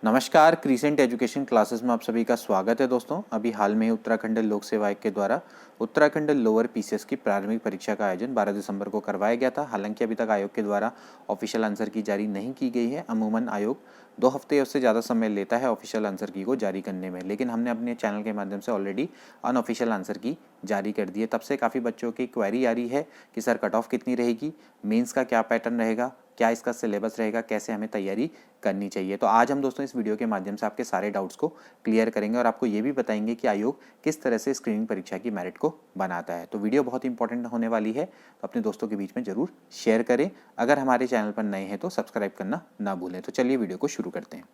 नमस्कार, crescent education classes में आप सभी का स्वागत है दोस्तों। अभी हाल में ही उत्तराखंड लोक सेवा आयोग के द्वारा उत्तराखंड लोअर पीसीएस की प्रारंभिक परीक्षा का आयोजन 12 दिसंबर को करवाया गया था। हालांकि अभी तक आयोग के द्वारा ऑफिशियल आंसर की जारी नहीं की गई है। अमूमन आयोग 2 हफ्ते या उससे ज़्यादा समय लेता है ऑफिशियल आंसर की को जारी करने में, लेकिन हमने अपने चैनल के माध्यम से ऑलरेडी अनऑफिशियल आंसर की जारी कर दी है। तब से काफ़ी बच्चों की क्वेरी आ रही है कि सर कट ऑफ कितनी रहेगी, मेंस का क्या पैटर्न रहेगा, क्या इसका सिलेबस रहेगा, कैसे हमें तैयारी करनी चाहिए। तो आज हम दोस्तों इस वीडियो के माध्यम से आपके सारे डाउट्स को क्लियर करेंगे और आपको ये भी बताएंगे कि आयोग किस तरह से स्क्रीनिंग परीक्षा की मेरिट को बनाता है। तो वीडियो बहुत इंपॉर्टेंट होने वाली है, तो अपने दोस्तों के बीच में जरूर शेयर करें। अगर हमारे चैनल पर नए हैं तो सब्सक्राइब करना ना भूलें। तो चलिए वीडियो को शुरू करते हैं।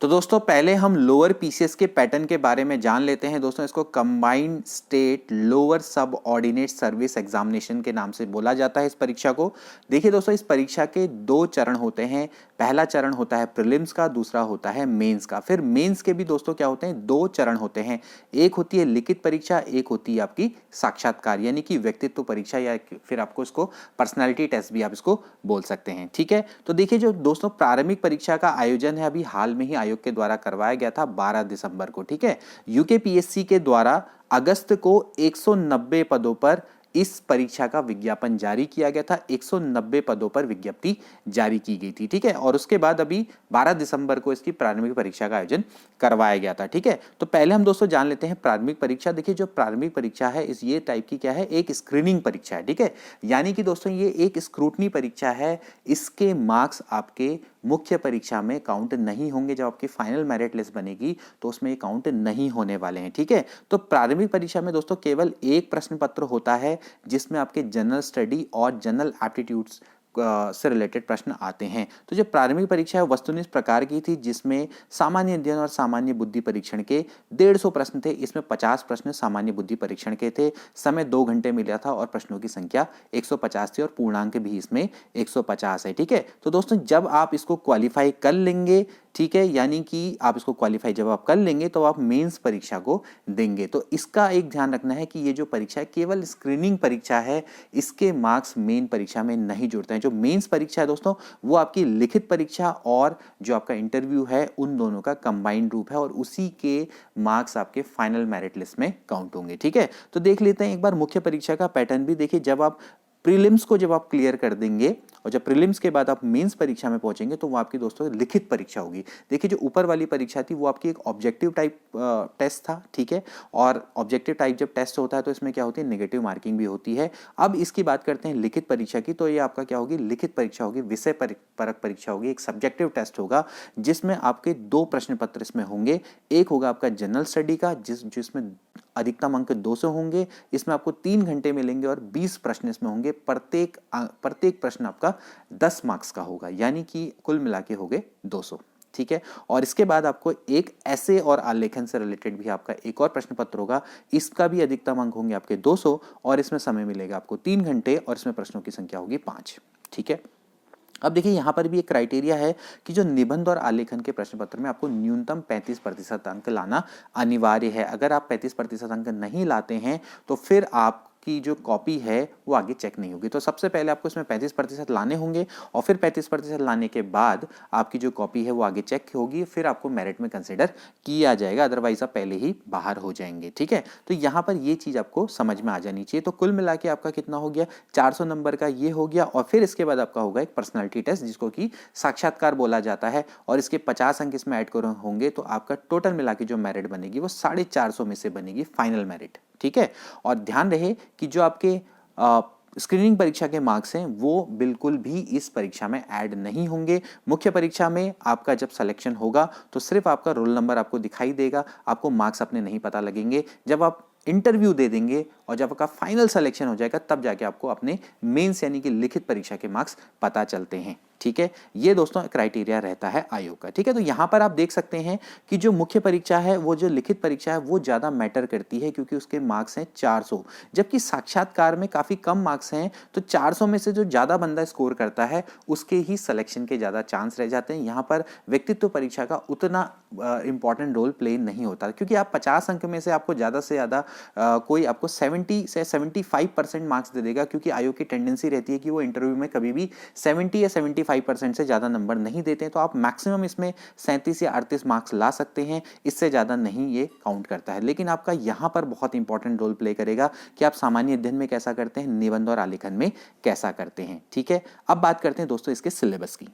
तो दोस्तों पहले हम लोअर पीसीएस के पैटर्न के बारे में जान लेते हैं। दोस्तों इसको कंबाइंड स्टेट लोअर सब ऑर्डिनेट सर्विस एग्जामिनेशन के नाम से बोला जाता है इस परीक्षा को। देखिए दोस्तों, इस परीक्षा के 2 चरण होते हैं। पहला चरण होता है प्रीलिम्स का, दूसरा होता है मेंस का। फिर मेंस के भी दोस्तों क्या होते हैं, 2 चरण होते हैं। एक होती है लिखित परीक्षा, एक होती है आपकी साक्षात्कार यानी कि व्यक्तित्व परीक्षा, या फिर आपको इसको पर्सनैलिटी टेस्ट भी आप इसको बोल सकते हैं। ठीक है, तो देखिए जो दोस्तों प्रारंभिक परीक्षा का आयोजन है अभी हाल में ही आयोग के द्वारा करवाया गया था 12 दिसंबर को। ठीक है, यूकेपीएससी के द्वारा अगस्त को 190 पदों पर इस परीक्षा का विज्ञापन जारी किया गया था। 190 पदों पर विज्ञप्ति जारी की गई थी। ठीक है, और उसके बाद अभी 12 दिसंबर को इसकी प्रारंभिक परीक्षा का आयोजन करवाया गया था। ठीक है, तो पहले हम दोस्तों जान लेते हैं प्रारंभिक परीक्षा। देखिए जो प्रारंभिक परीक्षा है इस ये टाइप की क्या है, एक स्क्रीनिंग परीक्षा है। ठीक है, यानी कि दोस्तों ये एक स्क्रूटनी परीक्षा है। इसके मार्क्स आपके मुख्य परीक्षा में काउंट नहीं होंगे। जब आपकी फाइनल मेरिट लिस्ट बनेगी तो उसमें ये काउंट नहीं होने वाले हैं। ठीक है, तो प्रारंभिक परीक्षा में दोस्तों केवल एक प्रश्न पत्र होता है जिसमें आपके जनरल स्टडी और जनरल एप्टीट्यूड्स से रिलेटेड प्रश्न आते हैं। तो जो प्रारंभिक परीक्षा है वस्तुनिष्ठ प्रकार की थी, जिसमें सामान्य अध्ययन और सामान्य बुद्धि परीक्षण के 150 प्रश्न थे। इसमें 50 प्रश्न सामान्य बुद्धि परीक्षण के थे। समय 2 घंटे मिला था और प्रश्नों की संख्या 150 थी और पूर्णांक भी इसमें 150 है। ठीक है, तो दोस्तों जब आप इसको क्वालिफाई कर लेंगे, ठीक है, यानी कि आप इसको क्वालिफाई जब आप कर लेंगे तो आप मेंस परीक्षा को देंगे। तो इसका एक ध्यान रखना है कि ये जो परीक्षा है केवल स्क्रीनिंग परीक्षा है, इसके मार्क्स मेन परीक्षा में नहीं जुड़ते हैं। जो मेंस परीक्षा है दोस्तों वो आपकी लिखित परीक्षा और जो आपका इंटरव्यू है उन दोनों का कंबाइंड रूप है और उसी के मार्क्स आपके फाइनल मेरिट लिस्ट में काउंट होंगे। ठीक है, तो देख लेते हैं एक बार मुख्य परीक्षा का पैटर्न भी। देखिए जब आप प्रीलिम्स को जब आप क्लियर कर देंगे और जब प्रीलिम्स के बाद आप मेंस परीक्षा में पहुंचेंगे तो वो आपकी दोस्तों लिखित परीक्षा होगी। देखिए जो ऊपर वाली परीक्षा थी वो आपकी एक ऑब्जेक्टिव टाइप टेस्ट था। ठीक है, और ऑब्जेक्टिव टाइप जब टेस्ट होता है तो इसमें क्या होती है, नेगेटिव मार्किंग भी होती है। अब इसकी बात करते हैं लिखित परीक्षा की, तो ये आपका क्या होगी, लिखित परीक्षा होगी, विषय परक परीक्षा होगी, एक सब्जेक्टिव टेस्ट होगा जिसमें आपके 2 प्रश्न पत्र इसमें होंगे। एक होगा आपका जनरल स्टडी का जिसमें अधिकतम अंक 200 होंगे। इसमें आपको 3 घंटे मिलेंगे और 20 प्रश्न इसमें होंगे। प्रत्येक प्रश्न आपका 10 मार्क्स का होगा, यानी कि कुल मिला के हो गए 200। ठीक है, और इसके बाद आपको एक ऐसे और आलेखन से रिलेटेड भी आपका एक और प्रश्न पत्र होगा। इसका भी अधिकतम अंक होंगे आपके 200 और इसमें समय मिलेगा आपको 3 घंटे और इसमें प्रश्नों की संख्या होगी 5। ठीक है, अब देखिए यहाँ पर भी एक क्राइटेरिया है कि जो निबंध और आलेखन के प्रश्न पत्र में आपको न्यूनतम 35% अंक लाना अनिवार्य है। अगर आप 35% अंक नहीं लाते हैं तो फिर आप की जो कॉपी है वो आगे चेक नहीं होगी। तो सबसे पहले आपको इसमें 35% लाने होंगे और फिर 35% लाने के बाद आपकी जो कॉपी है वो आगे चेक होगी, फिर आपको मेरिट में कंसिडर किया जाएगा, अदरवाइज आप पहले ही बाहर हो जाएंगे। ठीक है, तो यहाँ पर ये चीज़ आपको समझ में आ जानी चाहिए। तो कुल मिला के आपका कितना हो गया, 400 नंबर का ये हो गया और फिर इसके बाद आपका होगा एक पर्सनैलिटी टेस्ट जिसको कि साक्षात्कार बोला जाता है और इसके 50 अंक इसमें ऐड कर होंगे। तो आपका टोटल मिला के जो मेरिट बनेगी वो 450 में से बनेगी फाइनल मेरिट। ठीक है, और ध्यान रहे कि जो आपके स्क्रीनिंग परीक्षा के मार्क्स हैं वो बिल्कुल भी इस परीक्षा में ऐड नहीं होंगे। मुख्य परीक्षा में आपका जब सिलेक्शन होगा तो सिर्फ आपका रोल नंबर आपको दिखाई देगा, आपको मार्क्स अपने नहीं पता लगेंगे। जब आप इंटरव्यू दे देंगे और जब आपका फाइनल सिलेक्शन हो जाएगा तब जाके आपको अपने मेंस यानी कि लिखित परीक्षा के मार्क्स पता चलते हैं। ठीक है, ये दोस्तों क्राइटेरिया रहता है आयोग का। ठीक है, तो यहाँ पर आप देख सकते हैं कि जो मुख्य परीक्षा है वो जो लिखित परीक्षा है वो ज़्यादा मैटर करती है क्योंकि उसके मार्क्स हैं 400, जबकि साक्षात्कार में काफ़ी कम मार्क्स हैं। तो 400 में से जो ज़्यादा बंदा स्कोर करता है उसके ही सिलेक्शन के ज़्यादा चांस रह जाते हैं। यहाँ पर व्यक्तित्व परीक्षा का उतना इंपॉर्टेंट रोल प्ले नहीं होता क्योंकि आप 50 अंक में से आपको ज़्यादा से ज़्यादा कोई आपको 70 से 75% मार्क्स दे देगा, क्योंकि आयोग की टेंडेंसी रहती है कि वो इंटरव्यू में कभी भी 70 या 75 75% से ज़्यादा नंबर नहीं देते हैं तो आप मैक्सिमम इसमें 37 या 38 मार्क्स ला सकते हैं, इससे ज़्यादा नहीं ये काउंट करता है। लेकिन आपका यहाँ पर बहुत इंपॉर्टेंट रोल प्ले करेगा कि आप सामान्य अध्ययन में कैसा करते हैं, निबंध और आलेखन में कैसा करते हैं। ठीक है, अब बात करते हैं दोस्तों इसके सिलेबस की।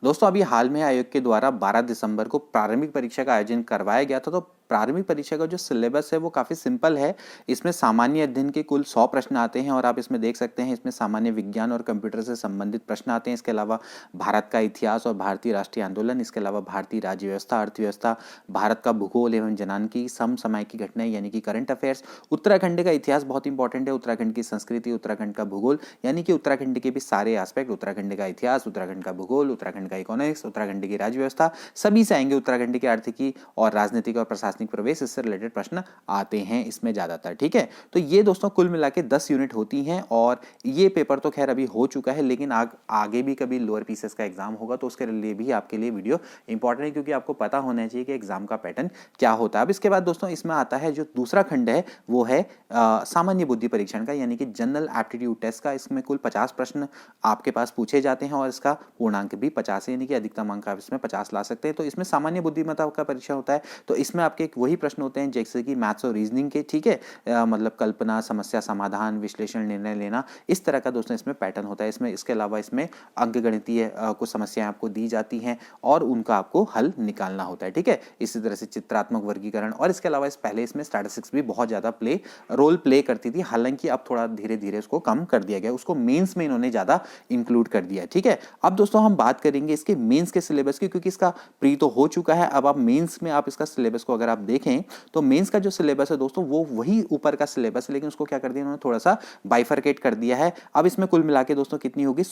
दोस्तों अभी हाल में आयोग के द्वारा 12 दिसंबर को प्रारंभिक परीक्षा का आयोजन करवाया गया था। तो प्रारंभिक परीक्षा का जो सिलेबस है वो काफ़ी सिंपल है। इसमें सामान्य अध्ययन के कुल 100 प्रश्न आते हैं और आप इसमें देख सकते हैं इसमें सामान्य विज्ञान और कंप्यूटर से संबंधित प्रश्न आते हैं। इसके अलावा भारत का इतिहास और भारतीय राष्ट्रीय आंदोलन, इसके अलावा भारतीय राज्य व्यवस्था, अर्थव्यवस्था, भारत का भूगोल एवं जनानकी, समसामयिक घटनाएं यानी कि करंट अफेयर्स, उत्तराखंड का इतिहास बहुत इंपॉर्टेंट है, उत्तराखंड की संस्कृति, उत्तराखंड का भूगोल यानी कि उत्तराखंड के भी सारे एस्पेक्ट, उत्तराखंड का इतिहास, उत्तराखंड का भूगोल, उत्तराखंड का इकोनॉमिक्स, उत्तराखंड की राज्य व्यवस्था, सभी से आएंगे। उत्तराखंड की आर्थिकी और राजनीतिक और प्रशासनिक प्रवेश, इससे रिलेटेड प्रश्न आते हैं इसमें ज्यादातर। ठीक है, तो ये दोस्तों कुल मिला के 10 यूनिट होती हैं और ये पेपर तो खैर अभी हो चुका है, लेकिन आगे भी कभी लोअर पीसेस का एग्जाम होगा तो उसके लिए भी आपके लिए वीडियो इंपॉर्टेंट है, क्योंकि आपको पता होना चाहिए कि एग्जाम का पैटर्न क्या होता है। अब इसके बाद दोस्तों इसमें आता है जो दूसरा खंड है वो है सामान्य बुद्धि परीक्षण का, यानी कि जनरल एप्टीट्यूड टेस्ट का। इसमें कुल 50 प्रश्न आपके पास पूछे जाते हैं और इसका पूर्णांक भी 50 है, यानी कि अधिकतम अंक आप इसमें 50 ला सकते हैं। तो इसमें सामान्य बुद्धिमत्ता का परीक्षा होता है, तो इसमें आपके वही प्रश्न होते हैं जैसे कि मैथ्स और रीजनिंग के। ठीक है, मतलब कल्पना, समस्या समाधान, विश्लेषण, निर्णय लेना, इस तरह का दोस्तों इसमें पैटर्न होता है। इसमें इसके अलावा इसमें अंकगणितीय कुछ समस्याएं आपको दी जाती हैं और उनका आपको हल निकालना होता है। ठीक है, इसी तरह से चित्रात्मक वर्गीकरण, और इसके अलावा पहले इसमें स्टैटिस्टिक्स भी बहुत ज्यादा रोल प्ले करती थी, हालांकि अब थोड़ा धीरे धीरे उसको कम कर दिया गया, उसको मेंस में इन्होंने ज्यादा इंक्लूड कर दिया। ठीक है, अब दोस्तों हम बात करेंगे इसके मेंस के सिलेबस की, क्योंकि इसका प्री तो हो चुका है। अब आप मेंस में आप इसका सिलेबस को अगर आप देखें तो मेंस का जो सिलेबस है दोस्तों वो वही ऊपर का सिलेबस है, लेकिन उसको क्या कर दिया उन्होंने, थोड़ा सा बाइफरकेट कर दिया है। अब इसमें कुल मिला के दोस्तों कितनी होगी,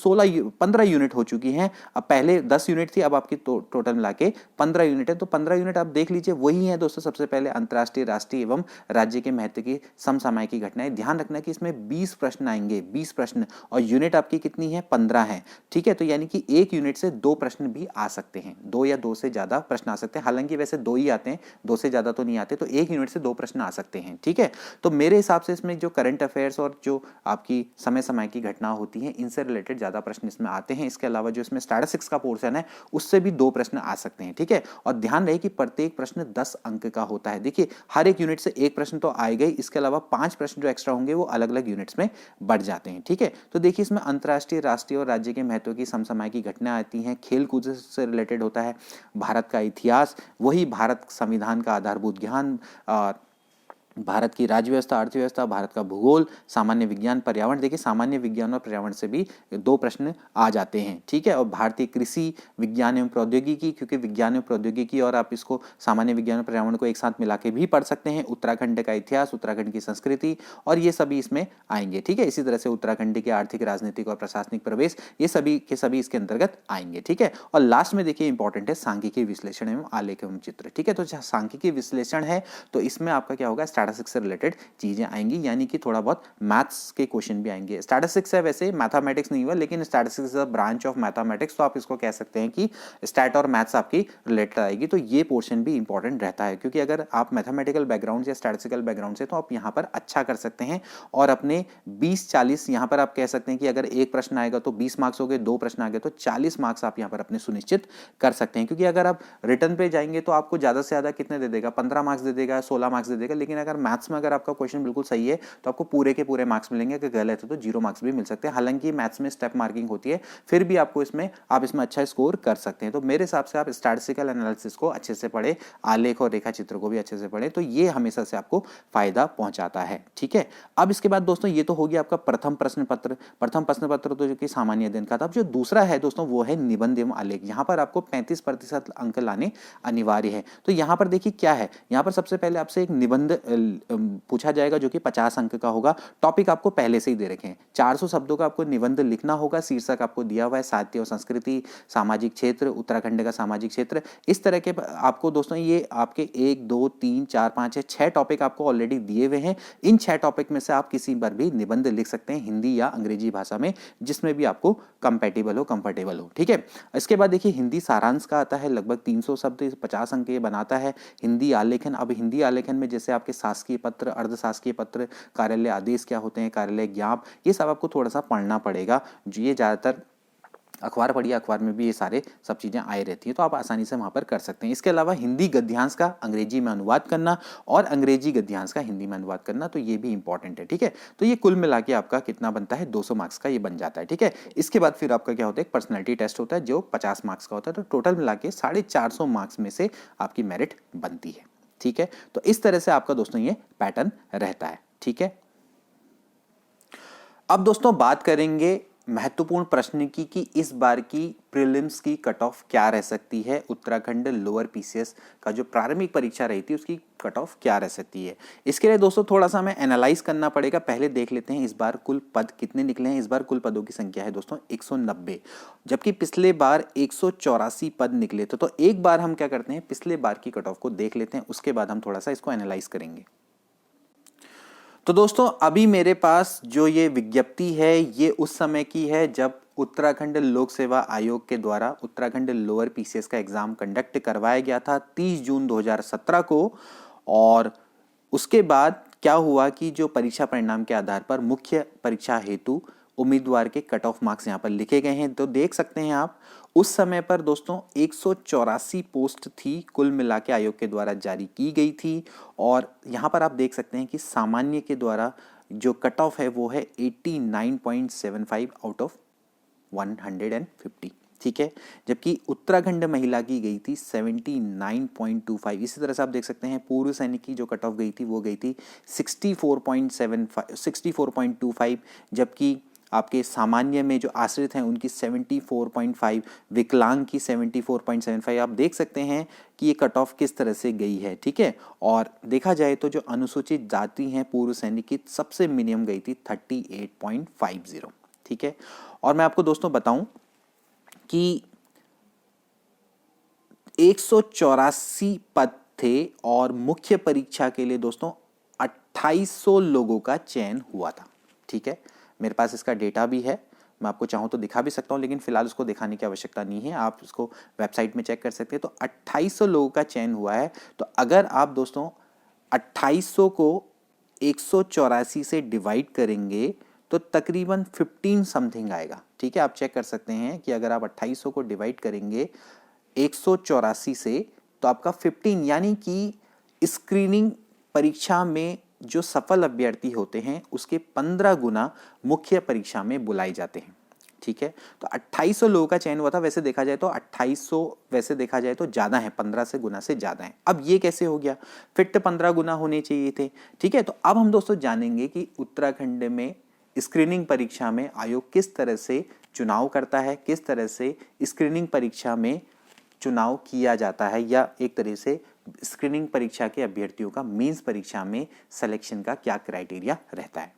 15 यूनिट हो चुकी हैं। अब पहले 10 यूनिट थी, अब आपकी टोटल मिला के 15 यूनिट है। तो 15 यूनिट आप देख लीजिए वही है दोस्तों। सबसे पहले अंतर्राष्ट्रीय, राष्ट्रीय एवं राज्य के महत्व की समसामयिक की घटनाएं। ध्यान रखना कि इसमें 20 प्रश्न आएंगे, 20 प्रश्न, और यूनिट आपकी कितनी है, 15 है। ठीक है, तो यानी कि एक यूनिट से 2 प्रश्न भी आ सकते हैं, 2 या 2 से ज्यादा प्रश्न आ सकते हैं। हालांकि वैसे 2 ही आते हैं, 2 से ज्यादा तो नहीं आते, तो एक यूनिट से 2 प्रश्न आ सकते हैं। ठीक है, तो मेरे हिसाब से इसमें जो करंट अफेयर्स और जो आपकी समय समय की घटना होती है इनसे रिलेटेड ज्यादा प्रश्न इसमें आते हैं। इसके अलावा जो इसमें स्टैटिस्टिक्स का पोर्शन है उससे भी 2 प्रश्न आ सकते हैं। ठीक है, और ध्यान रहे कि प्रत्येक प्रश्न 10 अंक का होता है। देखिए हर एक यूनिट से एक प्रश्न तो आएगा ही, इसके अलावा 5 प्रश्न जो एक्स्ट्रा होंगे वो अलग अलग यूनिट्स में बढ़ जाते हैं। ठीक है, तो देखिए इसमें अंतर्राष्ट्रीय, राष्ट्रीय और राज्य के महत्व की समसामयिक की घटना आती हैं, खेल कूद से रिलेटेड होता है, भारत का इतिहास, वही भारत संविधान का आधारभूत ज्ञान, भारत की राज्य व्यवस्था, अर्थव्यवस्था, भारत का भूगोल, सामान्य विज्ञान, पर्यावरण। देखिए सामान्य विज्ञान और पर्यावरण से भी 2 प्रश्न आ जाते हैं। ठीक है, और भारतीय कृषि विज्ञान एवं प्रौद्योगिकी, क्योंकि विज्ञान एवं प्रौद्योगिकी और आप इसको सामान्य विज्ञान और पर्यावरण को एक साथ मिला के भी पढ़ सकते हैं। उत्तराखंड का इतिहास, उत्तराखंड की संस्कृति, और ये सभी इसमें आएंगे। ठीक है, इसी तरह से उत्तराखंड के आर्थिक, राजनीतिक और प्रशासनिक प्रवेश, ये सभी के सभी इसके अंतर्गत आएंगे। ठीक है, और लास्ट में देखिए इंपॉर्टेंट है सांख्यिकी विश्लेषण एवं आलेख एवं चित्र। ठीक है, तो सांख्यिकी विश्लेषण है तो इसमें आपका क्या होगा, स्टैटिस्टिक्स से रिलेटेड चीजें आएंगी, यानी कि थोड़ा बहुत मैथ्स के क्वेश्चन भी आएंगे। स्टैटिस्टिक्स है, वैसे मैथमेटिक्स नहीं हुआ, लेकिन statistics is a branch of mathematics, तो आप इसको कह सकते हैं कि स्टैट और मैथ्स आपकी रिलेटेड आएगी। तो ये पोर्शन भी इंपॉर्टेंट रहता है, क्योंकि अगर आप मैथमेटिकल बैकग्राउंड या स्टैटिस्टिकल बैकग्राउंड से तो आप यहाँ पर अच्छा कर सकते हैं और अपने 20-40 यहाँ पर आप कह सकते हैं कि अगर एक प्रश्न आएगा तो 20 मार्क्स हो गए, 2 प्रश्न आ गए तो 40 मार्क्स आप यहाँ पर अपने सुनिश्चित कर सकते हैं। क्योंकि अगर आप रिटर्न पे जाएंगे तो आपको ज्यादा से ज्यादा कितने दे देगा, 15 मार्क्स दे देगा, 16 मार्क्स दे देगा। लेकिन अगर मैथ्स में अगर आपका क्वेश्चन बिल्कुल सही है तो आपको पूरे के पूरे मार्क्स मिलेंगे, अगर गलत है तो 0 मार्क्स भी मिल सकते हैं। हालांकि मैथ्स में स्टेप मार्किंग होती है, फिर भी आपको इसमें अच्छा स्कोर कर सकते हैं। तो मेरे हिसाब से आप स्टैटिस्टिकल एनालिसिस को अच्छे से पढ़े, आलेख और रेखा चित्र को भी अच्छे से पढ़े, तो ये हमेशा से आपको फायदा पहुंचाता है। ठीक है, अब इसके बाद दोस्तों ये तो हो गया आपका प्रथम प्रश्न पत्र। प्रथम प्रश्न पत्र तो जो कि सामान्य अध्ययन का था। अब जो दूसरा है दोस्तों वो है निबंध एवं आलेख। यहाँ पर आपको 35% अंक लाने अनिवार्य है। तो यहाँ पर देखिए क्या है, यहाँ पर सबसे पहले आपसे एक निबंध पूछा जाएगा जो कि 50 अंक का होगा। टॉपिक आपको पहले से ही दे रखे हैं, 400 शब्दों का आपको निबंध लिखना होगा। शीर्षक आपको दिया हुआ है साहित्य और संस्कृति, सामाजिक क्षेत्र, उत्तराखंड का सामाजिक क्षेत्र। इस तरह के आपको दोस्तों ये आपके 1 2 3 4 5 6 टॉपिक आपको ऑलरेडी दिए हुए हैं। इन 6 टॉपिक में से आप किसी पर भी निबंध लिख सकते हैं, हिंदी या अंग्रेजी भाषा में, जिसमें भी आपको कंपैटिबल हो, कंफर्टेबल हो। ठीक है, इसके बाद देखिए हिंदी सारांश का आता है, लगभग 300 शब्द, 50 अंक ये बनाता है। हिंदी आलेखन, अब हिंदी आलेखन में जैसे आपके शासकीय पत्र, अर्धशासकीय पत्र, कार्यालय आदेश क्या होते हैं, कार्यालय ज्ञाप, ये सब आपको थोड़ा सा पढ़ना पड़ेगा। जो ये ज्यादातर अखबार पढ़िए, अखबार में भी ये सारे सब चीज़ें आए रहती हैं, तो आप आसानी से वहाँ पर कर सकते हैं। इसके अलावा हिंदी गद्यांश का अंग्रेजी में अनुवाद करना और अंग्रेजी गद्यांश का हिंदी में अनुवाद करना, तो ये भी इंपॉर्टेंट है, ठीक है। तो ये कुल मिला के आपका कितना बनता है, 200 मार्क्स का ये बन जाता है, ठीक है। इसके बाद फिर आपका क्या होता है, एक पर्सनैलिटी टेस्ट होता है जो 50 मार्क्स का होता है, तो टोटल मिला के 450 मार्क्स में से आपकी मेरिट बनती है, ठीक है। तो इस तरह से आपका दोस्तों ये पैटर्न रहता है, ठीक है। अब दोस्तों बात करेंगे महत्वपूर्ण प्रश्न की कि इस बार की प्रीलिम्स की कट ऑफ क्या रह सकती है, उत्तराखंड लोअर पीसीएस का जो प्रारंभिक परीक्षा रही थी उसकी कट ऑफ क्या रह सकती है। इसके लिए दोस्तों थोड़ा सा हमें एनालाइज करना पड़ेगा। पहले देख लेते हैं इस बार कुल पद कितने निकले हैं। इस बार कुल पदों की संख्या है दोस्तों 190, जबकि पिछले बार 184 पद निकले थे। तो एक बार हम क्या करते हैं, पिछले बार की कट ऑफ को देख लेते हैं, उसके बाद हम थोड़ा सा इसको एनालाइज करेंगे। तो दोस्तों अभी मेरे पास जो ये विज्ञप्ति है ये उस समय की है जब उत्तराखंड लोक सेवा आयोग के द्वारा उत्तराखंड लोअर पीसीएस का एग्जाम कंडक्ट करवाया गया था 30 जून 2017 को। और उसके बाद क्या हुआ कि जो परीक्षा परिणाम के आधार पर मुख्य परीक्षा हेतु उम्मीदवार के कट ऑफ मार्क्स यहाँ पर लिखे गए हैं। तो देख सकते हैं आप उस समय पर दोस्तों 184 पोस्ट थी कुल मिला के आयोग के द्वारा जारी की गई थी। और यहाँ पर आप देख सकते हैं कि सामान्य के द्वारा जो कट ऑफ है वो है 89.75 आउट ऑफ 150, ठीक है। जबकि उत्तराखंड महिला की गई थी 79.25। इसी तरह से आप देख सकते हैं पूर्व सैनिक की जो कट ऑफ गई थी वो गई थी 64.25, जबकि आपके सामान्य में जो आश्रित हैं उनकी 74.5, विकलांग की 74.75। आप देख सकते हैं कि ये कट ऑफ किस तरह से गई है, ठीक है। और देखा जाए तो जो अनुसूचित जाति हैं पूर्व सैनिक की सबसे मिनिमम गई थी 38.50, ठीक है। और मैं आपको दोस्तों बताऊं कि 184 पद थे और मुख्य परीक्षा के लिए दोस्तों 2800 लोगों का चयन हुआ था, ठीक है। मेरे पास इसका डेटा भी है, मैं आपको चाहूँ तो दिखा भी सकता हूँ, लेकिन फिलहाल उसको दिखाने की आवश्यकता नहीं है, आप उसको वेबसाइट में चेक कर सकते हैं। तो 2800 लोगों का चयन हुआ है। तो अगर आप दोस्तों 2800 को 184 से डिवाइड करेंगे तो तकरीबन 15 समथिंग आएगा, ठीक है। आप चेक कर सकते हैं कि अगर आप 2800 को डिवाइड करेंगे 184 से तो आपका 15, यानी कि स्क्रीनिंग परीक्षा में जो सफल अभ्यर्थी होते हैं उसके 15 गुना मुख्य परीक्षा में बुलाए जाते हैं, ठीक है। तो 2800 लोगों का चयन हुआ था। वैसे देखा जाए तो 2800 वैसे देखा जाए तो ज्यादा है, 15 से गुना से ज्यादा है। अब ये कैसे हो गया, फिर तो 15 गुना होने चाहिए थे, ठीक है। तो अब हम दोस्तों जानेंगे कि उत्तराखंड में स्क्रीनिंग परीक्षा में आयोग किस तरह से चुनाव करता है, किस तरह से स्क्रीनिंग परीक्षा में चुनाव किया जाता है, या एक तरह से स्क्रीनिंग परीक्षा के अभ्यर्थियों का मेंस परीक्षा में सिलेक्शन का क्या क्राइटेरिया रहता है।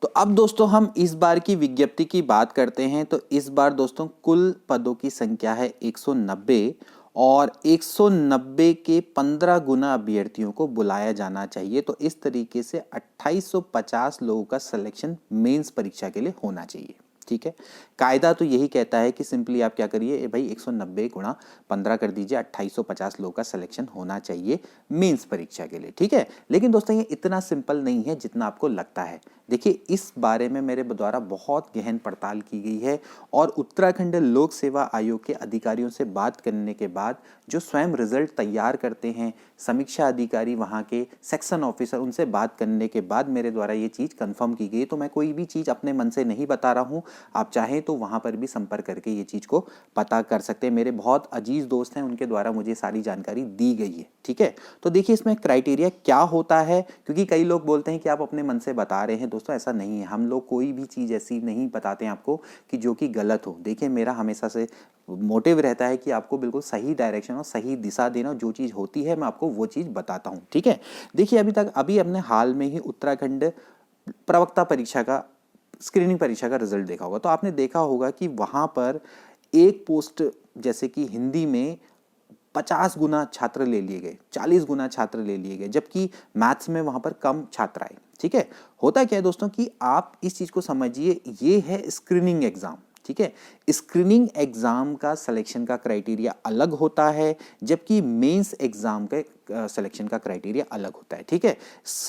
तो अब दोस्तों हम इस बार की विज्ञप्ति की बात करते हैं। तो इस बार दोस्तों कुल पदों की संख्या है 190 और 190 के 15 गुना अभ्यर्थियों को बुलाया जाना चाहिए। तो इस तरीके से 2850 लोगों का सिलेक्शन मेंस परीक्षा के लिए होना चाहिए, ठीक है। कायदा तो यही कहता है कि सिंपली आप क्या करिए भाई 190 गुणा 15 कर दीजिए, 2850 लोगों का सिलेक्शन होना चाहिए मेंस परीक्षा के लिए, ठीक है। लेकिन दोस्तों ये इतना सिंपल नहीं है जितना आपको लगता है। देखिए इस बारे में मेरे द्वारा बहुत गहन पड़ताल की गई है और उत्तराखंड लोक सेवा आयोग के अधिकारियों से बात करने के बाद जो स्वयं रिजल्ट तैयार करते हैं समीक्षा अधिकारी, वहाँ के सेक्शन ऑफिसर, उनसे बात करने के बाद मेरे द्वारा ये चीज़ कंफर्म की गई। तो मैं कोई भी चीज़ अपने मन से नहीं बता रहा हूँ, आप चाहें तो वहाँ पर भी संपर्क करके ये चीज़ को पता कर सकते हैं। मेरे बहुत अजीज दोस्त हैं, उनके द्वारा मुझे सारी जानकारी दी गई है, ठीक है। तो देखिए इसमें क्राइटेरिया क्या होता है, क्योंकि कई लोग बोलते हैं कि आप अपने मन से बता रहे हैं। दोस्तों ऐसा नहीं है, हम लोग कोई भी चीज़ ऐसी नहीं बताते हैं आपको कि जो कि गलत हो। देखिए मेरा हमेशा से मोटिव रहता है कि आपको बिल्कुल सही डायरेक्शन और सही दिशा देना, जो चीज़ होती है मैं आपको वो चीज़ बताता हूँ, ठीक है। देखिए अभी हमने हाल में ही उत्तराखंड प्रवक्ता परीक्षा का स्क्रीनिंग परीक्षा का रिजल्ट देखा होगा। तो आपने देखा होगा कि वहाँ पर एक पोस्ट जैसे कि हिंदी में 50 गुना छात्र ले लिए गए, 40 गुना छात्र ले लिए गए, जबकि मैथ्स में वहाँ पर कम छात्र आए, ठीक है। होता क्या है दोस्तों कि आप इस चीज़ को समझिए, ये है स्क्रीनिंग एग्जाम, ठीक है। स्क्रीनिंग एग्जाम का सिलेक्शन का क्राइटेरिया अलग होता है, जबकि मेंस एग्जाम का सिलेक्शन का क्राइटेरिया अलग होता है। ठीक है,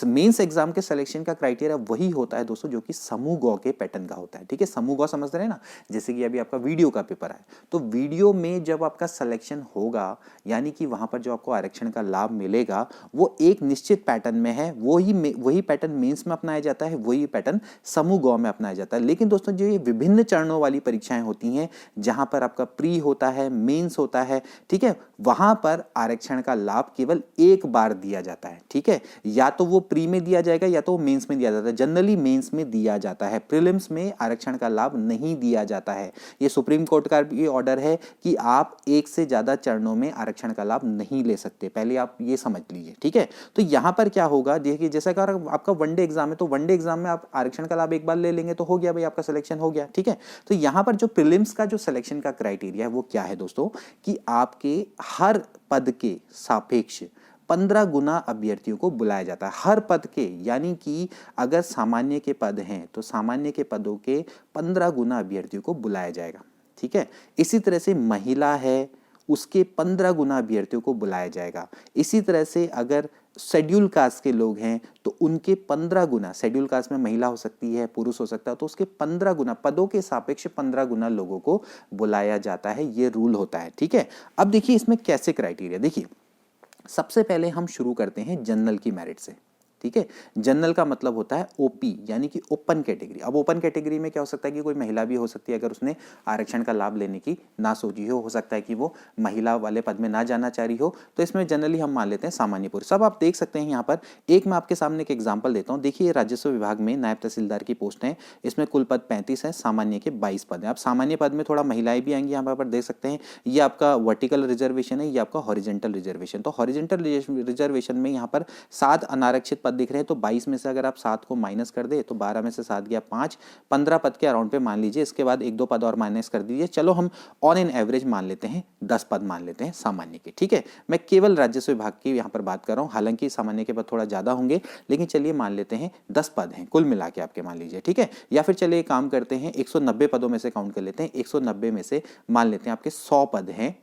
मेंस एग्जाम के सिलेक्शन का क्राइटेरिया वही होता है दोस्तों जो कि समूह गौ के पैटर्न का होता है। ठीक है, समूह गौ समझ रहे हैं ना, जैसे कि अभी आपका वीडियो का पेपर है, तो वीडियो में जब आपका सिलेक्शन होगा यानी कि वहां पर जो आपको आरक्षण का लाभ मिलेगा वो एक निश्चित पैटर्न में है, वही पैटर्न मेंस में अपनाया जाता है, वही पैटर्न समूह गौ में अपनाया जाता है। लेकिन दोस्तों जो ये विभिन्न चरणों वाली परीक्षाएं होती हैं जहां पर आपका प्री होता है, मेंस होता है, ठीक है, वहां पर आरक्षण का लाभ केवल एक बार दिया जाता है। ठीक है, या तो वो प्री में दिया जाएगा या तो वो मेंस में दिया जाता है। जनरली मेंस में दिया जाता है, प्रीलिम्स में आरक्षण का लाभ नहीं दिया जाता है। ये सुप्रीम कोर्ट का भी ऑर्डर है कि आप एक से ज्यादा चरणों में आरक्षण का लाभ नहीं ले सकते, पहले आप ये समझ लीजिए। ठीक है, तो यहां पर क्या होगा, देखिए जैसा कि आपका वनडे एग्जाम है तो वनडे एग्जाम में आप आरक्षण का लाभ एक बार ले लेंगे तो हो गया भाई, आपका सिलेक्शन हो गया। ठीक है, तो यहां पर जो प्रीलिम्स का जो सिलेक्शन का क्राइटेरिया है वो क्या है दोस्तों, कि आपके हर पद के सापेक्ष 15 गुना अभ्यर्थियों को बुलाया जाता है, हर पद के, यानी कि अगर सामान्य के पद हैं तो सामान्य के पदों के 15 गुना अभ्यर्थियों को बुलाया जाएगा। ठीक है, इसी तरह से महिला है उसके 15 गुना अभ्यर्थियों को बुलाया जाएगा। इसी तरह से अगर शेड्यूल कास्ट के लोग हैं तो उनके 15 गुना, शेड्यूल कास्ट में महिला हो सकती है, पुरुष हो सकता है, तो उसके 15 गुना, पदों के सापेक्ष 15 गुना लोगों को बुलाया जाता है, ये रूल होता है। ठीक है, अब देखिए इसमें कैसे क्राइटेरिया, देखिए सबसे पहले हम शुरू करते हैं जनरल की मेरिट से। ठीक है, जनरल का मतलब होता है ओपी यानी कि ओपन कैटेगरी। अब ओपन कैटेगरी में क्या हो सकता है कि कोई महिला भी हो सकती है, अगर उसने आरक्षण का लाभ लेने की ना सोची हो सकता है कि वो महिला वाले पद में ना जाना चाह रही हो, तो इसमें जनरली हम मान लेते हैं सामान्य पुरुष। सब आप देख सकते हैं यहाँ पर, एक मैं आपके सामने एक एग्जाम्पल देता हूँ। देखिए राजस्व विभाग में नायब तहसीलदार की पोस्ट है, इसमें कुल पद 35 है, सामान्य के 22 पद है। अब सामान्य पद में थोड़ा महिलाएं भी आएंगी, यहाँ पर देख सकते हैं, ये आपका वर्टिकल रिजर्वेशन है, ये आपका हॉरिजेंटल रिजर्वेशन। तो हॉरिजेंटल रिजर्वेशन में यहाँ पर 7 अनारक्षित पद दिख रहे हैं, तो 22 में से अगर आप 7 को माइनस कर दे तो 12 में से 7 गया 5, 15 पद के अराउंड पे मान लीजिए। इसके बाद 1-2 पद और माइनस कर दीजिए, चलो हम ऑन एन एवरेज मान लेते हैं 10 पद मान लेते हैं सामान्य के। ठीक है, मैं केवल राजस्व विभाग की यहाँ पर बात कर रहा हूँ, हालांकि सामान्य के पद थोड़ा ज्यादा होंगे, लेकिन चलिए मान लेते हैं 10 पद हैं कुल मिला के आपके, मान लीजिए। ठीक है, या फिर चलिए काम करते हैं 190 पदों में से काउंट कर लेते हैं, 190 में से मान लेते हैं आपके 100 पद हैं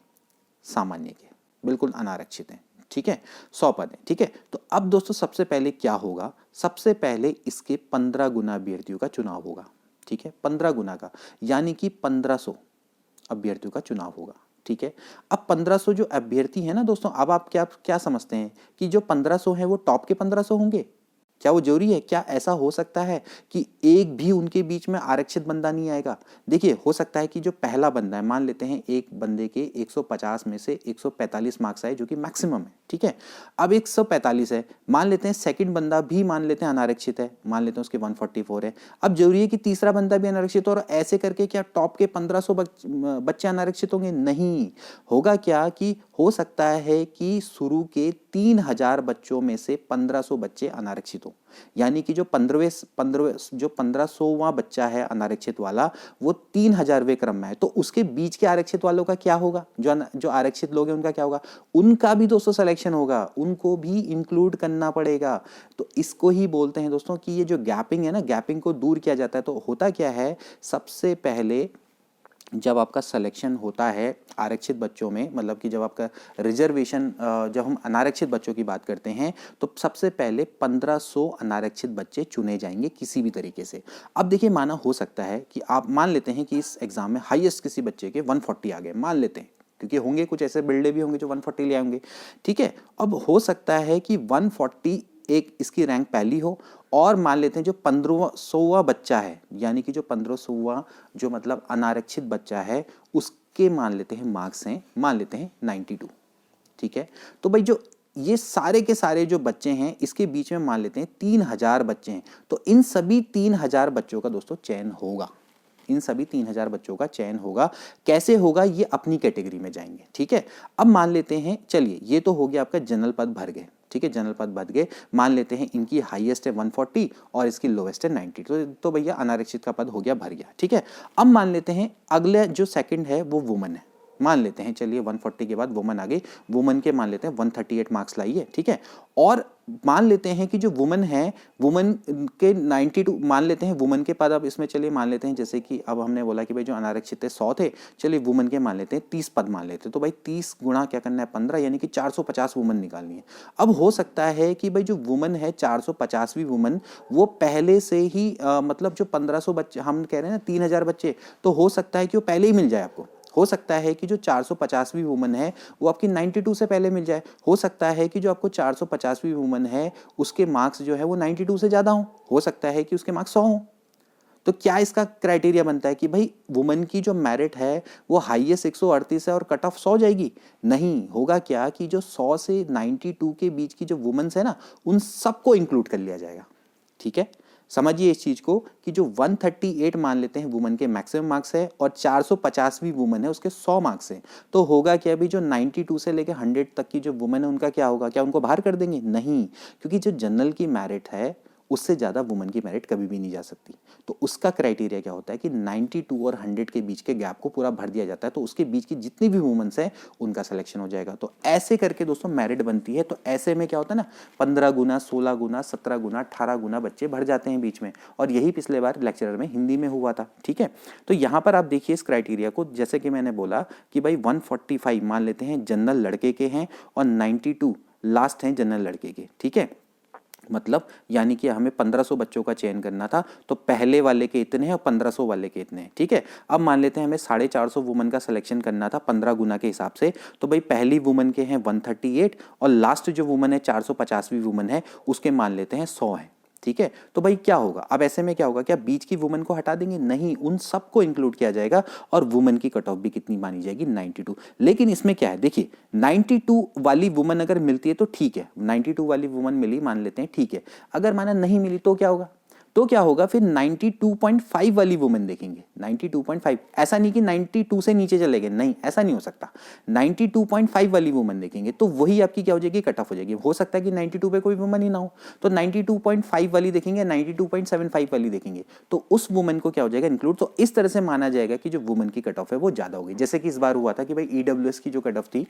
सामान्य के, बिल्कुल अनारक्षित हैं। ठीक है, 100 पद है। ठीक है, तो अब दोस्तों सबसे पहले क्या होगा, सबसे पहले इसके 15 गुना अभ्यर्थियों का चुनाव होगा। ठीक है, 15 गुना का यानी कि 1500 अभ्यर्थियों का चुनाव होगा। ठीक है, अब 1500 जो अभ्यर्थी है ना दोस्तों, अब आप क्या समझते हैं कि जो 1500 है वो टॉप के 1500 होंगे? क्या वो जरूरी है? क्या ऐसा हो सकता है कि एक भी उनके बीच में आरक्षित बंदा नहीं आएगा? देखिए हो सकता है कि जो पहला बंदा है, मान लेते हैं एक बंदे के 150 में से 145 मार्क्स आए जो कि मैक्सिमम है। ठीक है, अब 145 है, मान लेते हैं सेकंड बंदा भी मान लेते हैं अनारक्षित है, मान लेते हैं उसके 144 है। अब जरूरी है कि तीसरा बंदा भी अनारक्षित हो, और ऐसे करके क्या टॉप के 1500 बच्चे अनारक्षित होंगे? नहीं होगा। क्या कि हो सकता है कि शुरू के 3000 बच्चों में से 1500 बच्चे अनारक्षित हो, यानी कि जो 1500वां बच्चा है अनारक्षित वाला वो 3000वें क्रम में है, तो उसके बीच के आरक्षित वालों का क्या होगा? जो आरक्षित लोग हैं उनका क्या होगा? उनका भी दोस्तों सिलेक्शन होगा, उनको भी इंक्लूड करना पड़ेगा। तो इसको ही बोलते हैं दोस्तों कि ये जो गैपिंग है ना, गैपिंग को दूर किया जाता है। तो होता क्या है, सबसे पहले जब आपका सिलेक्शन होता है आरक्षित बच्चों में, मतलब कि जब आपका रिजर्वेशन, जब हम अनारक्षित बच्चों की बात करते हैं तो सबसे पहले 1500 अनारक्षित बच्चे चुने जाएंगे किसी भी तरीके से। अब देखिए माना हो सकता है कि आप मान लेते हैं कि इस एग्जाम में हाईएस्ट किसी बच्चे के 140 आ गए, मान लेते हैं, क्योंकि होंगे कुछ ऐसे बिल्डे भी होंगे जो 140 ले आएंगे। ठीक है, अब हो सकता है कि 140 एक इसकी रैंक पहली हो, और मान लेते हैं जो 1500वां बच्चा है, यानी कि जो 1500वां जो मतलब अनारक्षित बच्चा है उसके मान लेते हैं मार्क्स हैं, मान लेते हैं 92। ठीक है, तो भाई जो ये सारे के सारे जो बच्चे हैं इसके बीच में मान लेते हैं 3000 बच्चे हैं, तो इन सभी 3000 बच्चों का दोस्तों चयन होगा। इन सभी 3000 बच्चों का चयन होगा। कैसे होगा? ये अपनी कैटेगरी में जाएंगे। ठीक है, अब मान लेते हैं, चलिए ये तो हो गया आपका जनरल पद भर गए। ठीक है, जनरल पद भर गए, मान लेते हैं इनकी हाईएस्ट है 140 और इसकी लोवेस्ट है 90, तो भैया अनारक्षित का पद हो गया, भर गया। ठीक है, अब मान लेते हैं अगले जो सेकंड है वो वुमन है। मान लेते हैं, चलिए 140 के बाद वुमन आ गई, वुमन के मान लेते हैं 138 मार्क्स लाई है, ठीक है। और मान लेते हैं कि जो वुमन है, वुमन के 92 मान लेते हैं, वुमन के पद अब इसमें चलिए मान लेते हैं, जैसे कि अब हमने बोला कि भाई जो अनारक्षित थे 100 थे, चलिए वुमन के मान लेते हैं 30 पद मान लेते हैं, तो भाई 30 गुणा क्या करना है 15, यानी कि 450 वुमन निकालनी है। अब हो सकता है कि भाई जो वुमन है 450वीं वुमन वो पहले से ही मतलब जो 1500 बच्चे हम कह रहे हैं ना 3000 बच्चे, तो हो सकता है कि वो पहले ही मिल जाए आपको। हो सकता है कि जो 450वीं वुमन है वो आपकी 92 से पहले मिल जाए। हो सकता है कि जो आपको 450वीं वुमन है उसके मार्क्स जो है वो 92 से ज़्यादा हो सकता है कि उसके मार्क्स 100 हों। तो क्या इसका क्राइटेरिया बनता है कि भाई वुमन की जो मेरिट है वो हाईएस्ट 138 है और कट ऑफ 100 जाएगी? नहीं, होगा क्या कि जो 100 से 92 के बीच की जो वुमेन्स है ना, उन सबको इंक्लूड कर लिया जाएगा, ठीक है। समझिए इस चीज को कि जो 138 मान लेते हैं वुमन के मैक्सिमम मार्क्स है और 450वीं वुमन है उसके 100 मार्क्स है, तो होगा क्या अभी जो 92 से लेकर 100 तक की जो वुमन है उनका क्या होगा? क्या उनको बाहर कर देंगे? नहीं, क्योंकि जो जनरल की मेरिट है उससे ज़्यादा वुमन की मेरिट कभी भी नहीं जा सकती। तो उसका क्राइटेरिया क्या होता है कि 92 और 100 के बीच के गैप को पूरा भर दिया जाता है, तो उसके बीच की जितनी भी वुमेन्स हैं उनका सिलेक्शन हो जाएगा। तो ऐसे करके दोस्तों मेरिट बनती है। तो ऐसे में क्या होता है ना, 15 गुना, 16 गुना, 17 गुना, 18 गुना बच्चे भर जाते हैं बीच में, और यही पिछले बार लेक्चरर में हिंदी में हुआ था, ठीक है। तो यहाँ पर आप देखिए इस क्राइटेरिया को, जैसे कि मैंने बोला कि भाई 145 मान लेते हैं जनरल लड़के के हैं और 92 लास्ट हैं जनरल लड़के के, ठीक है। मतलब यानी कि हमें 1500 बच्चों का चयन करना था, तो पहले वाले के इतने हैं और 1500 वाले के इतने हैं, ठीक है। अब मान लेते हैं हमें 450 वुमन का सिलेक्शन करना था 15 गुना के हिसाब से, तो भाई पहली वुमन के हैं 138 और लास्ट जो वुमन है 450वीं वुमन है उसके मान लेते हैं 100 हैं, ठीक है। तो भाई क्या होगा अब ऐसे में, क्या होगा, क्या बीच की वुमन को हटा देंगे? नहीं, उन सबको इंक्लूड किया जाएगा और वुमन की कट ऑफ भी कितनी मानी जाएगी? 92। लेकिन इसमें क्या है, देखिए 92 वाली वुमन अगर मिलती है तो ठीक है, 92 वाली वुमन मिली मान लेते हैं, ठीक है। अगर माना नहीं मिली तो क्या होगा? तो क्या होगा फिर 92.5 वाली वुमेन देखेंगे, 92.5। ऐसा नहीं कि 92 से नीचे चले गए, नहीं, ऐसा नहीं हो सकता। 92.5 वाली वुमेन देखेंगे तो वही आपकी क्या हो जाएगी? कट ऑफ हो जाएगी। हो सकता है कि 92 पे कोई वुमन ही ना हो, तो 92.5 वाली देखेंगे, 92.75 वाली देखेंगे, तो उस वुमेन को क्या हो जाएगा? इंक्लूड। तो इस तरह से माना जाएगा कि जो वुमेन की कट ऑफ है वो ज्यादा हो गई। जैसे कि इस बार हुआ था कि भाई ईडब्ल्यूएस की जो कट ऑफ थी